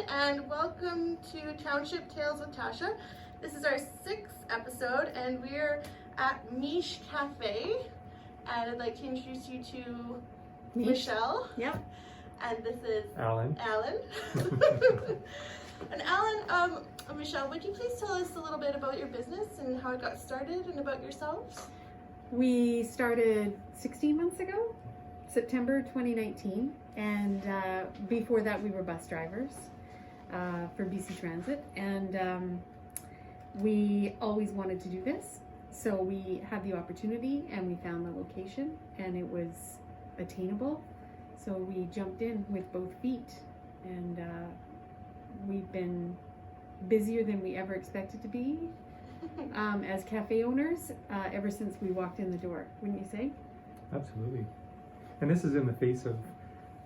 and welcome to Township Tales with Tasha. This is our 6th episode, and we're at Miche Cafe, and I'd like to introduce you to Michelle. Yep. And this is Allan. And Allan, Michelle, would you please tell us a little bit about your business and how it got started and about yourselves? We started 16 months ago, September 2019, and before that we were bus drivers for BC Transit, and we always wanted to do this, so we had the opportunity and we found the location and it was attainable, so we jumped in with both feet, and we've been busier than we ever expected to be as cafe owners ever since we walked in the door, wouldn't you say? Absolutely. And this is in the face of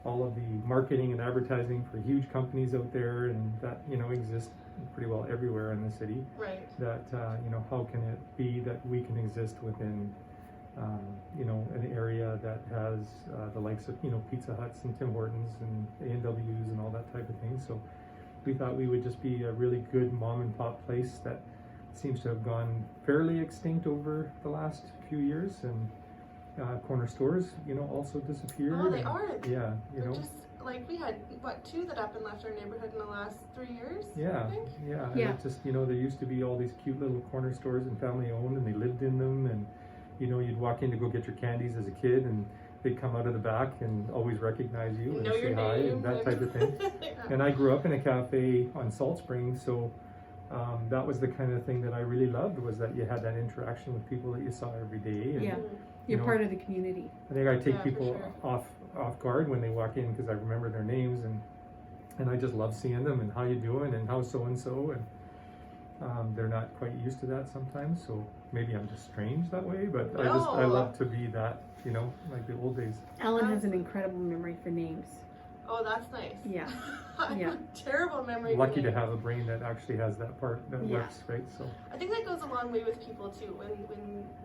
all of the marketing and advertising for huge companies out there, and that, you know, exist pretty well everywhere in the city. Right. That, you know, how can it be that we can exist within, you know, an area that has the likes of, you know, Pizza Huts and Tim Hortons and A&Ws and all that type of thing. So we thought we would just be a really good mom and pop place that seems to have gone fairly extinct over the last few years, and corner stores, you know, also disappeared. Oh, they are. Yeah, you know. Just like we had, what, 2 that up and left our neighborhood in the last 3 years? Yeah, I think? yeah. Yeah. And it just, you know, there used to be all these cute little corner stores and family owned, and they lived in them, and you know, you'd walk in to go get your candies as a kid, and they'd come out of the back and always recognize you and say hi and that type of thing. Yeah. And I grew up in a cafe on Salt Spring, so that was the kind of thing that I really loved, was that you had that interaction with people that you saw every day. And, Yeah. you You're know, part of the community. I think I take Yeah, for people sure. off guard when they walk in, because I remember their names, and I just love seeing them and how you doing and how so and so, and they're not quite used to that sometimes, so maybe I'm just strange that way, but I No. love to be that, you know, like the old days. Alan has an incredible memory for names. Oh, that's nice. Yeah. I have Yeah. a terrible memory. I'm for lucky to names. have a brain that actually has that part that Yeah. works, right? So I think that goes a long way with people too. When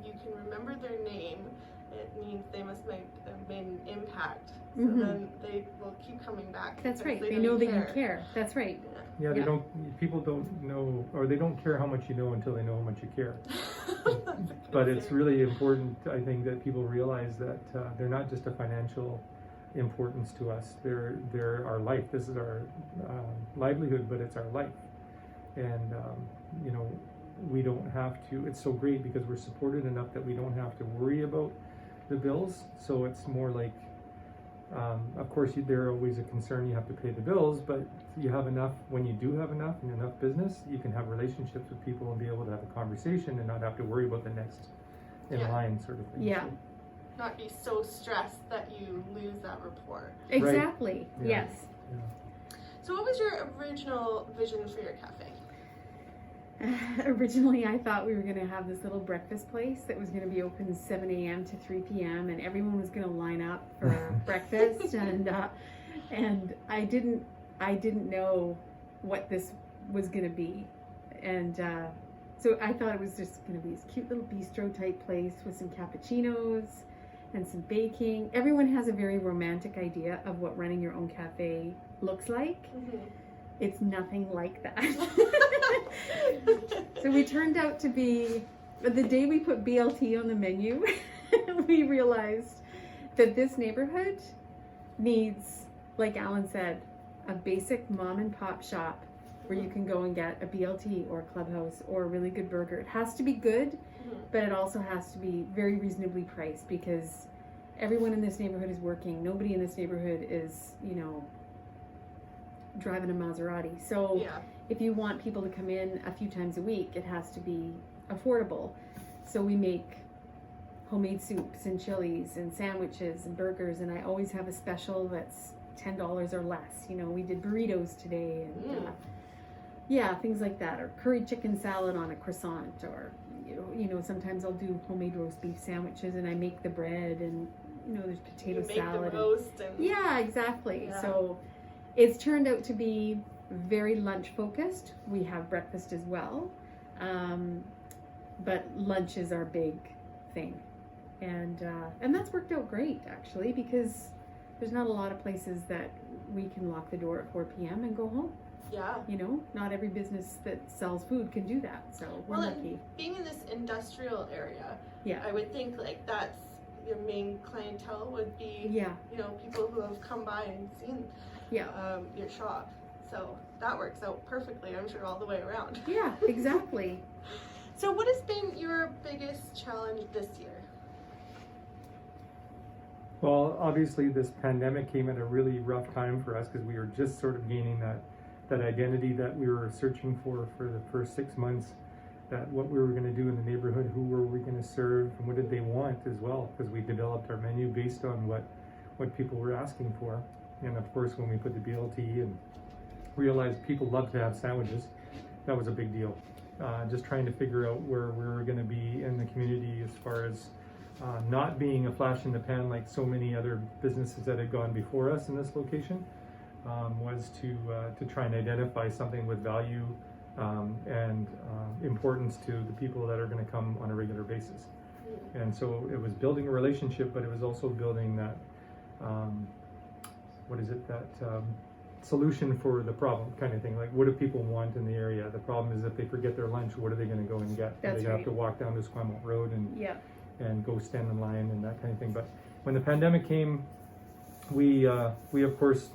you can remember their name, it means they must make an impact. So Mhm. then they will keep coming back. That's because right. They know that you care. That's right. yeah, they Yeah. don't. People don't know, or they don't care how much you know until they know how much you care. Yeah. But it's really important, I think, that people realize that they're not just a financial importance to us. They're our life. This is our livelihood, but it's our life. And you know, we don't have to. It's so great because we're supported enough that we don't have to worry about the bills. So it's more like, of course, they're always a concern. You have to pay the bills, but you have enough. When you do have enough and enough business, you can have relationships with people and be able to have a conversation and not have to worry about the next in Yeah. line, sort of thing. Yeah. So, Not be so stressed that you lose that rapport. Exactly. Yeah. Yes. yeah. So what was your original vision for your cafe? Originally, I thought we were going to have this little breakfast place that was going to be open 7 a.m. to 3 p.m. and everyone was going to line up for breakfast, and I didn't know what this was going to be, and so I thought it was just going to be this cute little bistro type place with some cappuccinos and some baking. Everyone has a very romantic idea of what running your own cafe looks like. It's nothing like that. So we turned out to be, the day we put BLT on the menu, we realized that this neighborhood needs, like Alan said, a basic mom and pop shop where you can go and get a BLT or a Clubhouse or a really good burger. It has to be good, but it also has to be very reasonably priced, because everyone in this neighborhood is working. Nobody in this neighborhood is, you know, driving a Maserati. So Yeah. if you want people to come in a few times a week, it has to be affordable. So we make homemade soups and chilies and sandwiches and burgers, and I always have a special that's $10 or less. You know, we did burritos today, and yeah, things like that, or curry chicken salad on a croissant, or you know, sometimes I'll do homemade roast beef sandwiches and I make the bread, and you know, there's potato You make salad. the roast and Yeah, exactly. Yeah. So it's turned out to be very lunch focused. We have breakfast as well, but lunch is our big thing, and that's worked out great actually, because there's not a lot of places that we can lock the door at 4 p.m. and go home. Yeah. You know, not every business that sells food can do that, so we're Well, lucky. being in this industrial area, Yeah. I would think like that's your main clientele would be, Yeah. you know, people who have come by and seen Yeah. your shop. So that works out perfectly, I'm sure, all the way around. Yeah, exactly. So what has been your biggest challenge this year? Well, obviously this pandemic came at a really rough time for us because we were just sort of gaining that identity that we were searching for the first 6 months, that what we were going to do in the neighborhood, who were we going to serve, and what did they want as well, because we developed our menu based on what people were asking for. And of course, when we put the BLT and realized people love to have sandwiches, that was a big deal. Just trying to figure out where we were going to be in the community as far as not being a flash in the pan like so many other businesses that had gone before us in this location, was to try and identify something with value and importance to the people that are going to come on a regular basis. And so it was building a relationship, but it was also building that solution for the problem kind of thing. Like, what do people want in the area? The problem is if they forget their lunch, what are they going to go and get? That's Are they going to right. have to walk down to Esquimalt Road and go stand in line and that kind of thing. But when the pandemic came, we of course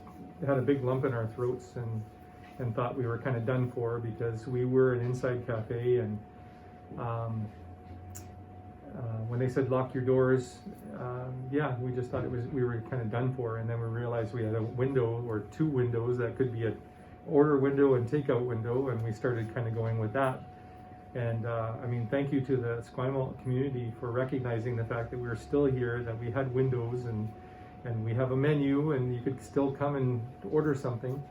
had a big lump in our throats and thought we were kind of done for, because we were an inside cafe, and when they said lock your doors, we just thought we were kind of done for. And then we realized we had a window or two windows that could be an order window and takeout window, and we started kind of going with that. And thank you to the Esquimalt community for recognizing the fact that we were still here, that we had windows and we have a menu, and you could still come and order something,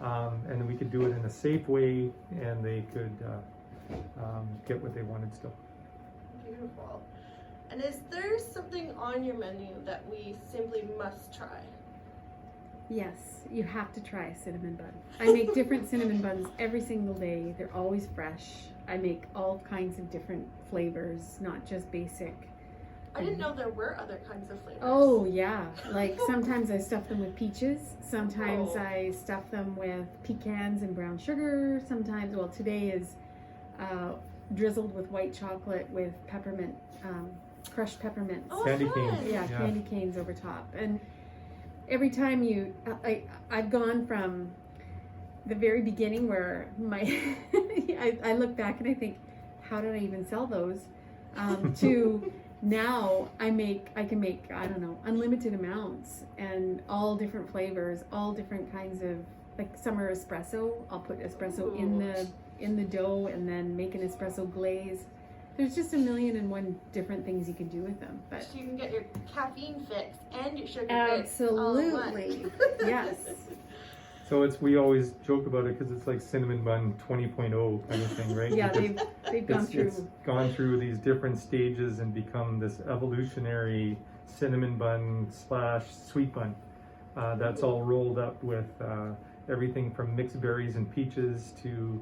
and we could do it in a safe way, and they could get what they wanted still. Beautiful. And is there something on your menu that we simply must try? Yes, you have to try a cinnamon bun. I make different cinnamon buns every single day. They're always fresh. I make all kinds of different flavors, not just basic. I didn't know there were other kinds of flavors. Oh yeah, like sometimes I stuff them with peaches. Sometimes Oh. I stuff them with pecans and brown sugar. Sometimes, well, today is drizzled with white chocolate with peppermint, crushed peppermints. Oh, Candy fun. canes. Yeah, Yeah. candy canes over top. And every time I've gone from the very beginning where I look back and I think, how did I even sell those? To now I can make, I don't know, unlimited amounts and all different flavors, all different kinds of, like some are espresso. I'll put espresso in the dough and then make an espresso glaze. There's just 1,000,001 different things you can do with them. But So you can get your caffeine fix and your sugar fix all in one. absolutely, yes. So we always joke about it because it's like cinnamon bun 20.0 kind of thing, right? Yeah, Because they've gone it's through. gone through these different stages and become this evolutionary cinnamon bun / sweet bun. That's all rolled up with everything from mixed berries and peaches to,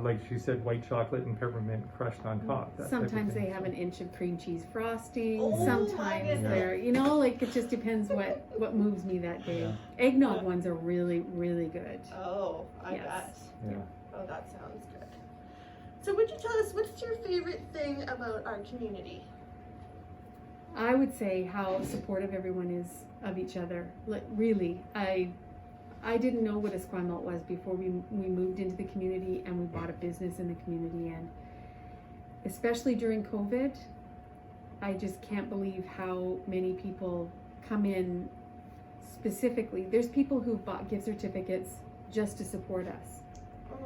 like she said, white chocolate and peppermint crushed on top. that type of Sometimes thing. they have an inch of cream cheese frosting. Oh, my Sometimes goodness. they're, like it just depends what moves me that day. Yeah. Eggnog ones are really, really good. Oh, I Yes. bet. Yeah. Oh, that sounds good. So would you tell us, what's your favorite thing about our community? I would say how supportive everyone is of each other. Like, really, I didn't know what Esquimalt was before we moved into the community and we bought a business in the community, and especially during COVID, I just can't believe how many people come in specifically. There's people who bought gift certificates just to support us Oh,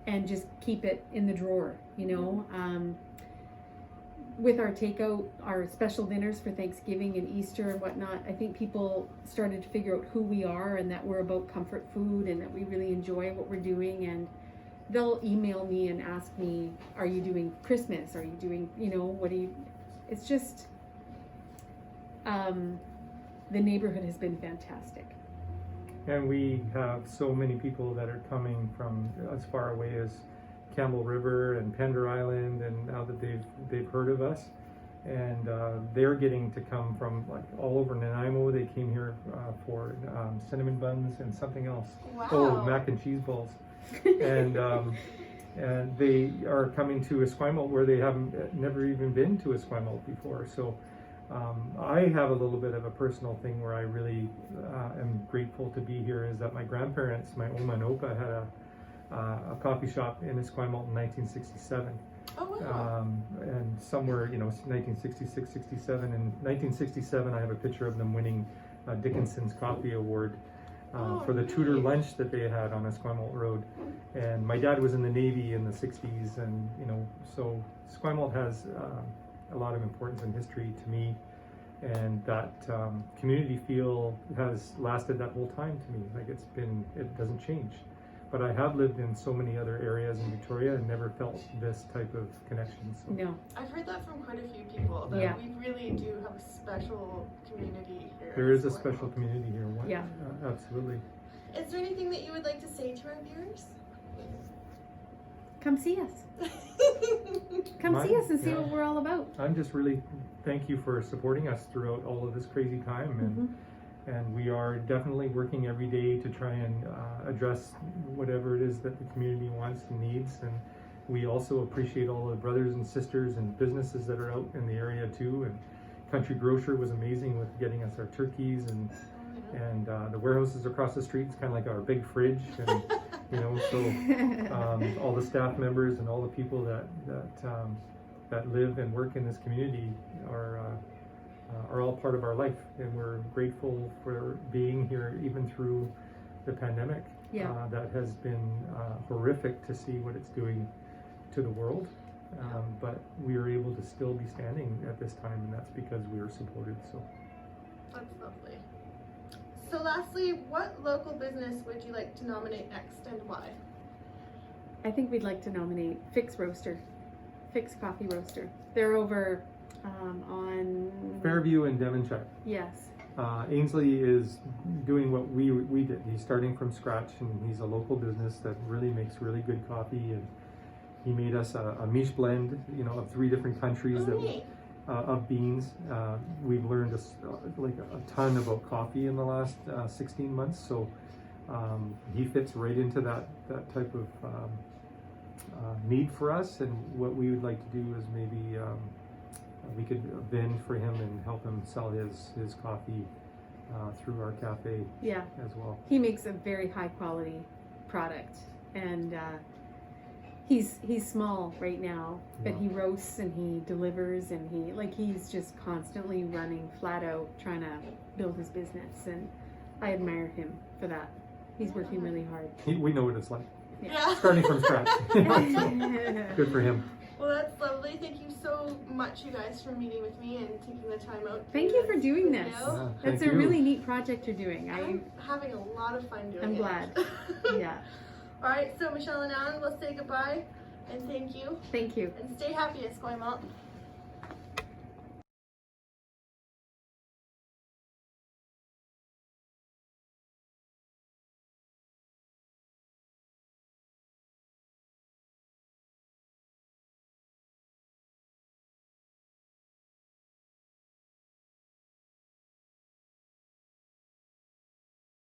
and just keep it in the drawer, with our takeout, our special dinners for Thanksgiving and Easter and whatnot, I think people started to figure out who we are and that we're about comfort food and that we really enjoy what we're doing. And they'll email me and ask me, are you doing Christmas? Are you doing, what do you, it's just, the neighborhood has been fantastic. And we have so many people that are coming from as far away as Campbell River and Pender Island, and now that they've heard of us, and they're getting to come from like all over Nanaimo. They came here for cinnamon buns and something else. Wow. Oh, mac and cheese balls. And and they are coming to Esquimalt where they haven't never even been to Esquimalt before. So I have a little bit of a personal thing where I really am grateful to be here. Is that my grandparents, my Oma and Opa, had a coffee shop in Esquimalt in 1967. Oh, wow. And somewhere, 1966, 67. In 1967, I have a picture of them winning Dickinson's Coffee Award for the Tudor nice. lunch that they had on Esquimalt Road. And my dad was in the Navy in the 60s, and so Esquimalt has a lot of importance in history to me, and that community feel has lasted that whole time to me. Like it doesn't change. But I have lived in so many other areas in Victoria and never felt this type of connection. So. No. I've heard that from quite a few people, that Yeah. we really do have a special community here. There is a in Esquimalt. special community here. Yeah. Absolutely. Is there anything that you would like to say to our viewers? Come see us. Come Mine- see us and see yeah. what we're all about. I'm just really thank you for supporting us throughout all of this crazy time, and we are definitely working every day to try and address whatever it is that the community wants and needs. And we also appreciate all the brothers and sisters and businesses that are out in the area too. And Country Grocer was amazing with getting us our turkeys, and the warehouses across the street is kind of like our big fridge, and so all the staff members and all the people that live and work in this community are all part of our life, and we're grateful for being here even through the pandemic. Yeah. That has been horrific to see what it's doing to the world, but we are able to still be standing at this time, and that's because we are supported. So That's lovely. So lastly, what local business would you like to nominate next, and why? I think we'd like to nominate Fix Coffee Roaster. They're over on Fairview and Devonshire. Yes. Ainsley is doing what we did. He's starting from scratch, and he's a local business that really makes really good coffee. And he made us a Miche blend, of 3 different countries Neat. of beans. We've learned a ton about coffee in the last 16 months. So he fits right into that type of need for us. And what we would like to do is maybe we could vend for him and help him sell his coffee through our cafe Yeah. as well. He makes a very high quality product, and he's small right now, but Yeah. he roasts and he delivers, and he's just constantly running flat out trying to build his business, and I admire him for that. He's working really hard. We know what it's like, Yeah. starting from scratch. Good for him. Well, that's lovely. Thank you so much, you guys, for meeting with me and taking the time out. to Thank do you for doing video. this. Yeah, That's thank a you. really neat project you're doing. I'm having a lot of fun doing I'm it. glad. Yeah. All right, so Michelle and Allan, we'll say goodbye and thank you. Thank you. And stay happy, Esquimalt.